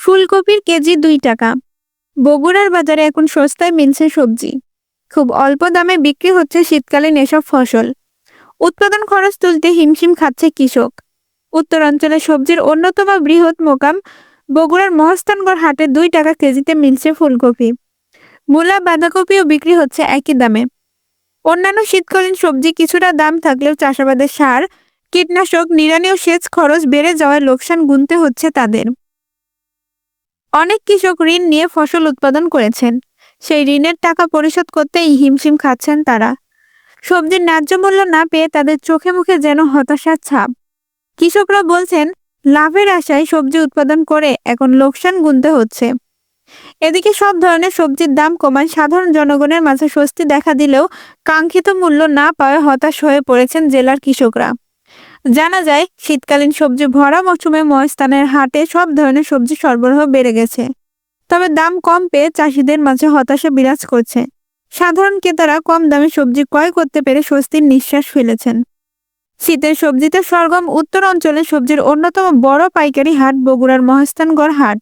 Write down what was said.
ফুলকপির কেজি 2 টাকা। বগুড়ার বাজারে এখন সস্তায় মিলছে সবজি। খুব অল্প দামে বিক্রি হচ্ছে শীতকালীন এসব ফসল। উৎপাদন খরচ তুলতে হিমশিম খাচ্ছে কৃষক। উত্তরাঞ্চলে সবজির অন্যতম বৃহৎ মোকাম বগুড়ার মহাস্থানগড় হাটে 2 টাকা কেজিতে মিলছে ফুলকপি। মূলা, বাঁধাকপিও বিক্রি হচ্ছে একই দামে। অন্যান্য শীতকালীন সবজি কিছুটা দাম থাকলেও চাষাবাদের সার, কীটনাশক, নিড়ানি ও সেচ খরচ বেড়ে যাওয়ায় লোকসান গুনতে হচ্ছে তাদের। অনেক কৃষক ঋণ নিয়ে ফসল উৎপাদন করেছেন। সেই ঋণের টাকা পরিশোধ করতেই হিমশিম খাচ্ছেন তারা। সবজির ন্যায্য মূল্য না পেয়ে তাদের চোখে মুখে যেন হতাশার ছাপ। কৃষকরা বলছেন, লাভের আশায় সবজি উৎপাদন করে এখন লোকসান গুনতে হচ্ছে। এদিকে সব ধরনের সবজির দাম কমায় সাধারণ জনগণের মাঝে স্বস্তি দেখা দিলেও কাঙ্ক্ষিত মূল্য না পাওয়ায় হতাশ হয়ে পড়েছেন জেলার কৃষকরা। জানা যায়, শীতকালীন সবজি ভরা মৌসুমে মহাস্থানের হাটে সব ধরনের সবজি সরবরাহ বেড়ে গেছে। তবে দাম কম পেয়ে চাষিদের মাঝে হতাশা বিরাজ করছে। সাধারণ ক্রেতারা কম দামে সবজি ক্রয় করতে পেরে স্বস্তির নিঃশ্বাস ফেলেছেন। শীতের সবজিতে সরগম উত্তর অঞ্চলে সবজির অন্যতম বড় পাইকারি হাট বগুড়ার মহাস্থানগড় হাট।